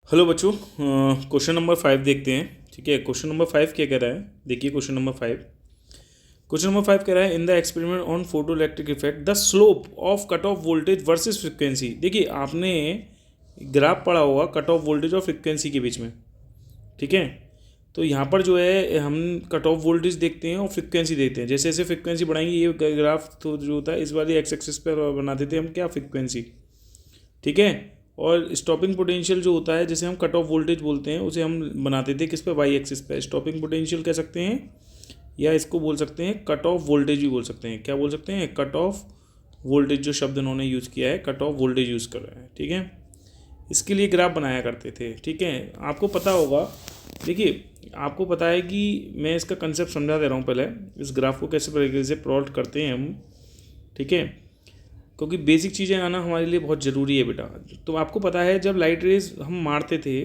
Hello बच्चों, question number 5 देखते हैं। ठीक है, क्वेश्चन नंबर 5 क्या कह रहा है, देखिए क्वेश्चन नंबर 5। क्वेश्चन नंबर 5 कह रहा है in the experiment on photo electric effect the slope of cut off voltage versus frequency. देखिए आपने ग्राफ पढ़ा होगा कट ऑफ वोल्टेज और फ्रिक्वेंसी के बीच में। ठीक है, तो यहाँ पर जो है हम कट ऑफ वोल्टेज देखते हैं और फ्रिक्वेंसी देखते हैं। जैसे जैसे फ्रिक्वेंसी बढ़ाएंगे ये ग्राफ तो जो होता है इस वाली एक्स एक्सिस पर बनाते थे हम क्या, फ्रिक्वेंसी। ठीक है, और स्टॉपिंग पोटेंशियल जो होता है जिसे हम कट ऑफ वोल्टेज बोलते हैं उसे हम बनाते थे किस पे, वाई एक्सिस पे। स्टॉपिंग पोटेंशियल कह सकते हैं या इसको बोल सकते हैं कट ऑफ वोल्टेज भी बोल सकते हैं। क्या बोल सकते हैं, कट ऑफ वोल्टेज। जो शब्द उन्होंने यूज़ किया है कट ऑफ वोल्टेज यूज़ कर रहे हैं। ठीक है, इसके लिए ग्राफ बनाया करते थे। ठीक है, आपको पता होगा, देखिए आपको पता है कि मैं इसका कंसेप्ट समझा दे रहा हूँ पहले, इस ग्राफ को कैसे तरीके से प्लॉट करते हैं हम। ठीक है, क्योंकि बेसिक चीज़ें आना हमारे लिए बहुत ज़रूरी है बेटा। तो आपको पता है जब लाइट रेज हम मारते थे,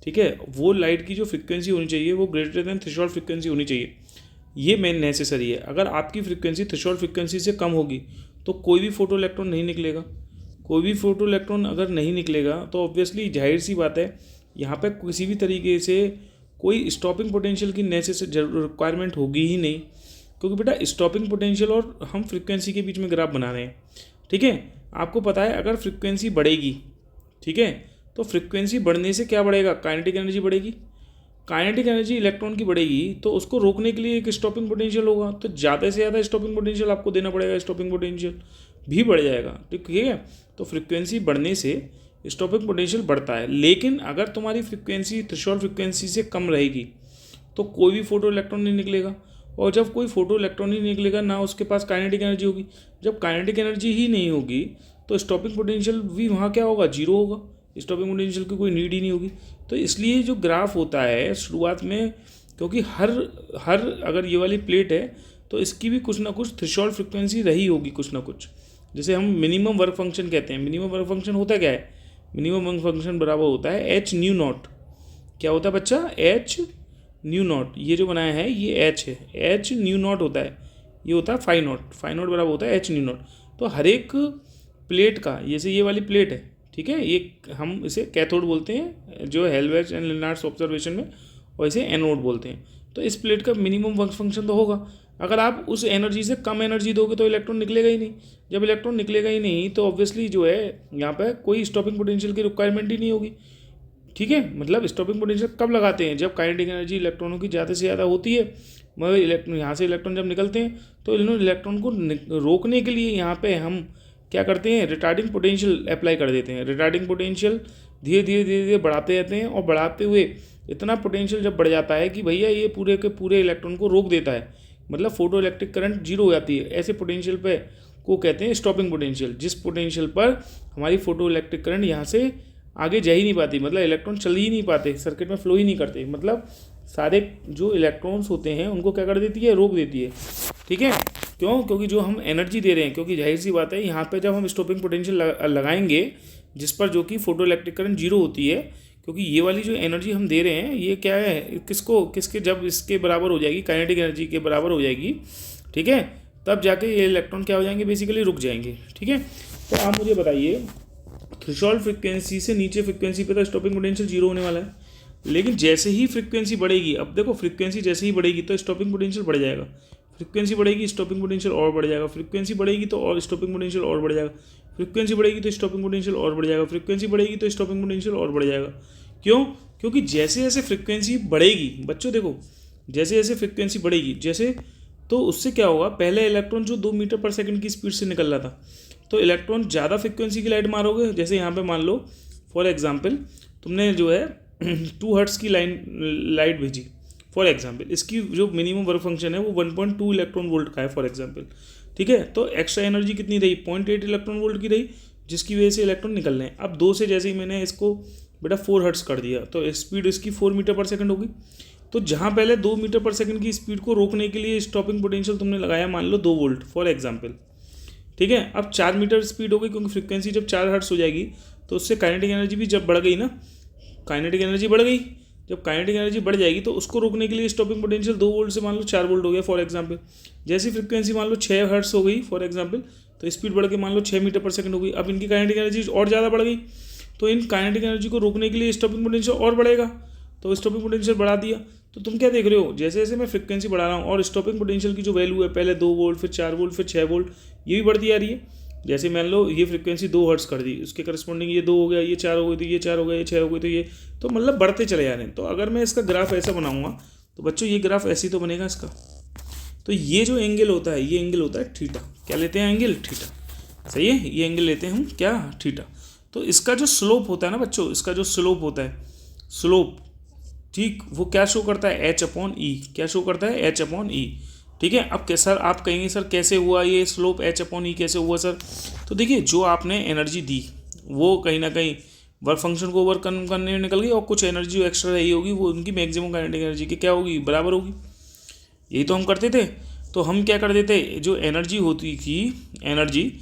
ठीक है, वो लाइट की जो फ्रिक्वेंसी होनी चाहिए वो ग्रेटर देन थ्रेशोल्ड फ्रिक्वेंसी होनी चाहिए। ये मेन नेसेसरी है। अगर आपकी फ्रिक्वेंसी थ्रेशोल्ड फ्रिक्वेंसी से कम होगी तो कोई भी फोटो इलेक्ट्रॉन नहीं निकलेगा। कोई भी फोटो इलेक्ट्रॉन अगर नहीं निकलेगा तो ऑब्वियसली जाहिर सी बात है यहाँ पे किसी भी तरीके से कोई स्टॉपिंग पोटेंशियल की रिक्वायरमेंट होगी ही नहीं, क्योंकि बेटा स्टॉपिंग पोटेंशियल और हम फ्रिक्वेंसी के बीच में ग्राफ बना रहे हैं। ठीक है, आपको पता है अगर फ्रिक्वेंसी बढ़ेगी, ठीक है, तो फ्रिक्वेंसी बढ़ने से क्या बढ़ेगा, काइनेटिक एनर्जी बढ़ेगी। काइनेटिक एनर्जी इलेक्ट्रॉन की बढ़ेगी तो उसको रोकने के लिए एक स्टॉपिंग पोटेंशियल होगा, तो ज़्यादा से ज़्यादा स्टॉपिंग पोटेंशियल आपको देना पड़ेगा, स्टॉपिंग पोटेंशियल भी बढ़ जाएगा। ठीक है, तो फ्रिक्वेंसी बढ़ने से स्टॉपिंग पोटेंशियल बढ़ता है। लेकिन अगर तुम्हारी फ्रिक्वेंसी थ्रेशोल्ड फ्रिक्वेंसी से कम रहेगी तो कोई भी फोटो इलेक्ट्रॉन नहीं निकलेगा, और जब कोई फोटो इलेक्ट्रॉन ही निकलेगा ना उसके पास काइनेटिक एनर्जी होगी। जब काइनेटिक एनर्जी ही नहीं होगी तो स्टॉपिंग पोटेंशियल भी वहाँ क्या होगा, जीरो होगा। स्टॉपिंग पोटेंशियल की कोई नीड ही नहीं होगी। तो इसलिए जो ग्राफ होता है शुरुआत में, क्योंकि हर हर अगर ये वाली प्लेट है तो इसकी भी कुछ ना कुछ थ्रेशोल्ड फ्रिक्वेंसी रही होगी, कुछ ना कुछ, जैसे हम मिनिमम वर्क फंक्शन कहते हैं। मिनिमम वर्क फंक्शन होता क्या है, मिनिमम वर्क फंक्शन बराबर होता है एच न्यू नॉट। क्या होता है बच्चा, एच न्यू नॉट। ये जो बनाया है ये एच है, एच न्यू नॉट होता है, ये होता है फाइव नॉट। फाइव नॉट बराबर होता है एच न्यू नॉट। तो हर एक प्लेट का, जैसे ये वाली प्लेट है, ठीक है, ये हम इसे कैथोड बोलते हैं जो हेल्वेज एंड लेनार्ड्स ऑब्जर्वेशन में, और इसे एनोड बोलते हैं। तो इस प्लेट का मिनिमम वर्क फंक्शन तो होगा। अगर आप उस एनर्जी से कम एनर्जी दोगे तो इलेक्ट्रॉन निकलेगा ही नहीं। जब इलेक्ट्रॉन निकलेगा ही नहीं तो ऑब्वियसली जो है यहाँ पर कोई स्टॉपिंग पोटेंशियल की रिक्वायरमेंट ही नहीं होगी। ठीक है, मतलब स्टॉपिंग पोटेंशियल कब लगाते हैं, जब काइनेटिक एनर्जी इलेक्ट्रॉनों की ज़्यादा से ज़्यादा होती है। मगर इलेक्ट्रॉन यहाँ से इलेक्ट्रॉन जब निकलते हैं तो इन इलेक्ट्रॉन को रोकने के लिए यहाँ पे हम क्या करते हैं, रिटार्डिंग पोटेंशियल अप्लाई कर देते हैं। रिटार्डिंग पोटेंशियल धीरे धीरे धीरे धीरे बढ़ाते रहते हैं, और बढ़ाते हुए इतना पोटेंशियल जब बढ़ जाता है कि भैया ये पूरे के पूरे इलेक्ट्रॉन को रोक देता है, मतलब फोटो इलेक्ट्रिक करंट जीरो हो जाती है। ऐसे पोटेंशियल पे को कहते हैं स्टॉपिंग पोटेंशियल, जिस पोटेंशियल पर हमारी फोटो इलेक्ट्रिक करंट यहाँ से आगे जा ही नहीं पाती, मतलब इलेक्ट्रॉन चल ही नहीं पाते, सर्किट में फ्लो ही नहीं करते, मतलब सारे जो इलेक्ट्रॉन्स होते हैं उनको क्या कर देती है, रोक देती है। ठीक है, क्यों, क्योंकि जो हम एनर्जी दे रहे हैं, क्योंकि जाहिर सी बात है यहाँ पे जब हम स्टॉपिंग पोटेंशियल लगाएंगे जिस पर जो कि फोटो इलेक्ट्रिक करंट जीरो होती है, क्योंकि ये वाली जो एनर्जी हम दे रहे हैं ये क्या है, किसके जब इसके बराबर हो जाएगी, काइनेटिक एनर्जी के बराबर हो जाएगी, ठीक है, तब जाके ये इलेक्ट्रॉन क्या हो जाएंगे, बेसिकली रुक जाएंगे। ठीक है, तो आप मुझे बताइए थ्रेशोल्ड फ्रिक्वेंसी से नीचे फ्रिक्वेंसी पे तो स्टॉपिंग पोटेंशियल जीरो होने वाला है। लेकिन जैसे ही फ्रिक्वेंसी बढ़ेगी, अब देखो फ्रिक्वेंसी जैसे ही बढ़ेगी तो स्टॉपिंग पोटेंशियल बढ़ जाएगा। फ्रिक्वेंसी बढ़ेगी स्टॉपिंग पोटेंशियल और बढ़ जाएगा। फ्रिक्वेंसी बढ़ेगी तो और स्टॉपिंग पोटेंशियल और बढ़ जाएगा। फ्रिक्वेंसी बढ़ेगी तो स्टॉपिंग पोटेंशियल और बढ़ जाएगा। फ्रिक्वेंसी बढ़ेगी तो स्टॉपिंग पोटेंशियल और बढ़ जाएगा। क्यों, क्योंकि जैसे जैसे फ्रिक्वेंसी बढ़ेगी, बच्चों देखो, जैसे जैसे फ्रिक्वेंसी बढ़ेगी, जैसे तो उससे क्या होगा, पहले इलेक्ट्रॉन जो 2 मीटर पर सेकंड की स्पीड से निकल रहा था, तो इलेक्ट्रॉन ज़्यादा फ्रिक्वेंसी की लाइट मारोगे। जैसे यहाँ पे मान लो फॉर एग्जांपल तुमने जो है 2 हर्ट्ज़ की लाइट भेजी फॉर एग्जांपल, इसकी जो मिनिमम वर्क फंक्शन है वो 1.2 इलेक्ट्रॉन वोल्ट का है फॉर एग्जांपल। ठीक है, तो एक्स्ट्रा एनर्जी कितनी रही, 0.8 इलेक्ट्रॉन वोल्ट की रही, जिसकी वजह से इलेक्ट्रॉन निकल रहे हैं। अब 2 से जैसे ही मैंने इसको बेटा 4 हर्ट्ज़ कर दिया तो स्पीड इसकी 4 मीटर पर सेकंड होगी। तो जहाँ पहले 2 मीटर पर सेकंड की स्पीड को रोकने के लिए स्टॉपिंग पोटेंशियल तुमने लगाया मान लो 2 वोल्ट फॉर एग्जांपल, ठीक है, अब 4 मीटर स्पीड हो गई, क्योंकि फ्रिक्वेंसी जब 4 हर्ट्ज़ हो जाएगी तो उससे काइनेटिक एनर्जी भी जब बढ़ गई ना, काइनेटिक एनर्जी बढ़ गई। जब काइनेटिक एनर्जी बढ़ जाएगी तो उसको रोकने के लिए स्टॉपिंग पोटेंशियल 2 वोल्ट से मान लो 4 वोल्ट हो गया फॉर एग्जांपल। जैसी फ्रिक्वेंसी मान लो 6 हर्ट्ज़ हो गई फॉर एग्जांपल, तो स्पीड बढ़ के मान लो 6 मीटर पर सेकंड हो गई। अब इनकी काइनेटिक एनर्जी और ज़्यादा बढ़ गई, तो इन काइनेटिक एनर्जी को रोकने के लिए स्टॉपिंग पोटेंशियल और बढ़ेगा, तो स्टॉपिंग पोटेंशियल बढ़ा दिया। तो तुम क्या देख रहे हो, जैसे जैसे मैं फ्रिक्वेंसी बढ़ा रहा हूँ और स्टॉपिंग पोटेंशियल की जो वैल्यू है, पहले 2 वोल्ट, फिर 4 वोल्ट, फिर 6 वोल्ट, ये भी बढ़ती आ रही है। जैसे मान लो ये फ्रिक्वेंसी 2 हर्ट्ज कर दी, उसके करस्पॉन्डिंग ये 2 हो गया, ये 4 हो गई, तो ये 4 हो गया, ये 6 हो गई, तो ये तो मतलब बढ़ते चले जा रहे हैं। तो अगर मैं इसका ग्राफ ऐसा बनाऊंगा तो बच्चों ये ग्राफ ऐसे ही तो बनेगा इसका। तो ये जो एंगल होता है, ये एंगल होता है थीटा। क्या लेते हैं, एंगल थीटा। सही है, ये एंगल लेते हैं हम क्या, थीटा। तो इसका जो स्लोप होता है ना बच्चों, इसका जो स्लोप होता है, स्लोप, ठीक, वो क्या शो करता है, h/e। क्या शो करता है, h/e। ठीक है। अब सर आप कहेंगे सर कैसे हुआ ये स्लोप h/e कैसे हुआ सर? तो देखिए, जो आपने एनर्जी दी वो कहीं ना कहीं वर्क फंक्शन को ओवर करने में निकल गई, और कुछ एनर्जी जो एक्स्ट्रा रही होगी वो उनकी मैक्सिमम काइनेटिक एनर्जी की क्या होगी, बराबर होगी। यही तो हम करते थे। तो हम क्या कर देते, जो एनर्जी होती थी, एनर्जी,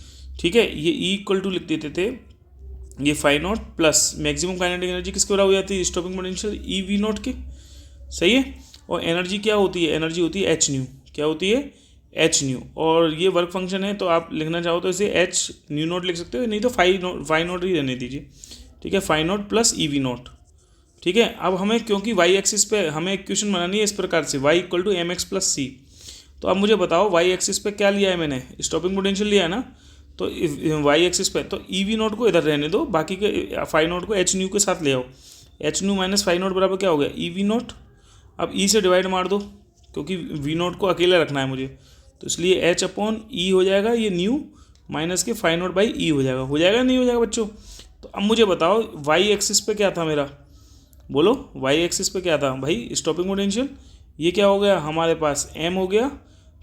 ठीक है, ये E = लिख देते थे, ये φ0 प्लस मैक्सिमम काइनेटिक एनर्जी किसके बराबर हो जाती है, स्टॉपिंग पोटेंशियल EV0 के। सही है। और एनर्जी क्या होती है, एनर्जी होती है h न्यू। क्या होती है, h न्यू। और ये वर्क फंक्शन है, तो आप लिखना चाहो तो इसे h न्यू0 लिख सकते हो, नहीं तो φ0 ही रहने दीजिए। ठीक है, φ0 प्लस EV0। ठीक है। अब हमें क्योंकि y एक्सिस पे हमें इक्वेशन बनानी है इस प्रकार से, y = mx + c। तो अब मुझे बताओ y एक्सिस पे क्या लिया है मैंने, स्टॉपिंग पोटेंशियल लिया है ना। तो y एक्सिस पे तो EV0 को इधर रहने दो, बाकी के φ0 को h न्यू के साथ ले आओ। h न्यू माइनस φ0 बराबर क्या हो गया, EV0। अब e से डिवाइड मार दो, क्योंकि V0 को अकेला रखना है मुझे, तो इसलिए h/e हो जाएगा, ये न्यू माइनस के φ0/e हो जाएगा नहीं हो जाएगा बच्चों। तो अब मुझे बताओ y एक्सिस पे क्या था मेरा, बोलो y एक्सिस पे क्या था भाई, स्टॉपिंग पोटेंशियल। ये क्या हो गया हमारे पास, m हो गया।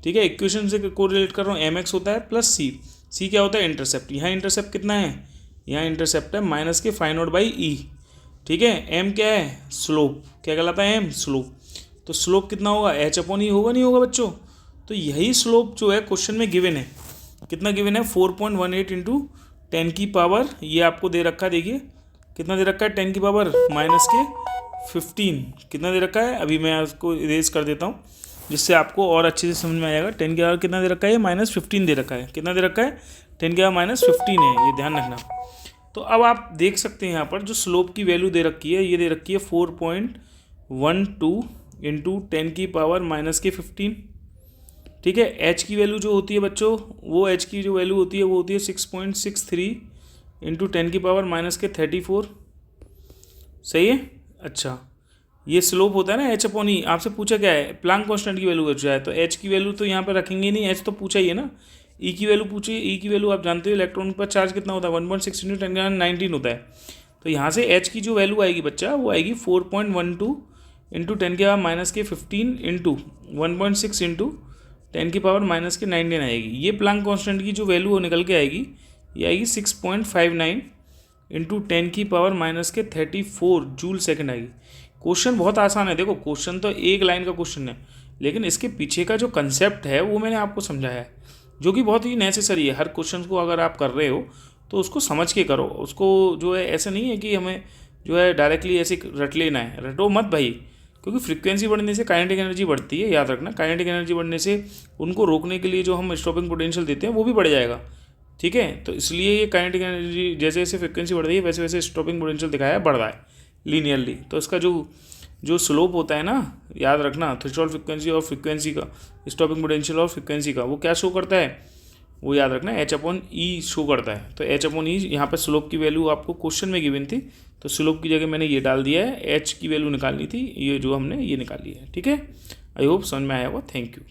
ठीक है, इक्वेशन से कोरिलेट कर रहा हूँ, mx होता है प्लस c क्या होता है, इंटरसेप्ट। यहाँ इंटरसेप्ट कितना है, यहाँ इंटरसेप्ट है माइनस के φ0/e। ठीक है, m क्या है, स्लोप। क्या कहलाता है, m स्लोप। तो स्लोप कितना होगा, h/e होगा, नहीं होगा बच्चों। तो यही स्लोप जो है क्वेश्चन में गिवन है, कितना गिवन है, 4.18 × 10⁻, ये आपको दे रखा है। देखिए कितना दे रखा है, 10⁻⁻15 कितना दे रखा है। अभी मैं उसको इरेज कर देता हूँ जिससे आपको और अच्छे से समझ में आएगा। 10⁻, कितना दे रखा है, -15 दे रखा है। कितना दे रखा है, 10⁻−15 है, ये ध्यान रखना। तो अब आप देख सकते हैं यहाँ पर जो स्लोप की वैल्यू दे रखी है, ये दे रखी है 4.12 × 10⁻−15। ठीक है। h की वैल्यू जो होती है बच्चों, वो h की जो वैल्यू होती है वो होती है 6.63 × 10⁻−34। सही है। अच्छा, ये स्लोप होता है ना h/e। आपसे पूछा क्या है, प्लांक कांस्टेंट की वैल्यू पूछा है, तो h की वैल्यू तो यहाँ पे रखेंगे नहीं, h तो पूछा ही है ना। e की वैल्यू पूछी, e की वैल्यू आप जानते हो इलेक्ट्रॉन पर चार्ज कितना होता है, 1.6 × 10⁻19 होता है। तो यहाँ से h की जो वैल्यू आएगी बच्चा, वो आएगी 4.12 × 10⁻−15 × 1.6 × 10⁻−19 आएगी। ये प्लांक कांस्टेंट की जो वैल्यू वो निकल के आएगी, ये आएगी 6.59 × 10⁻34 जूल सेकंड आएगी। क्वेश्चन बहुत आसान है, देखो क्वेश्चन तो एक लाइन का क्वेश्चन है, लेकिन इसके पीछे का जो कंसेप्ट है वो मैंने आपको समझाया है, जो कि बहुत ही नेसेसरी है। हर क्वेश्चन को अगर आप कर रहे हो तो उसको समझ के करो, उसको जो है ऐसा नहीं है कि हमें जो है डायरेक्टली ऐसे रट लेना है, रटो मत भाई। क्योंकि फ्रीक्वेंसी बढ़ने से काइनेटिक एनर्जी बढ़ती है, याद रखना। काइनेटिक एनर्जी बढ़ने से उनको रोकने के लिए जो हम स्टॉपिंग पोटेंशियल देते हैं वो भी बढ़ जाएगा। ठीक है। तो इसलिए ये काइनेटिक एनर्जी जैसे जैसे फ्रीक्वेंसी बढ़ रही है वैसे वैसे स्टॉपिंग पोटेंशियल दिखाया बढ़ रहा है लीनियरली। तो इसका जो स्लोप होता है ना, याद रखना, थ्रेशोल्ड फ्रीक्वेंसी और फ्रीक्वेंसी का, स्टॉपिंग पोटेंशियल और फ्रीक्वेंसी का, वो क्या शो करता है, वो याद रखना h/e शो करता है। तो h/e यहाँ पर स्लोप की वैल्यू आपको क्वेश्चन में गिवन थी, तो स्लोप की जगह मैंने ये डाल दिया है, h की वैल्यू निकालनी थी, ये जो हमने ये निकाली है। ठीक है। आई होप समझ में आया होगा। Thank you.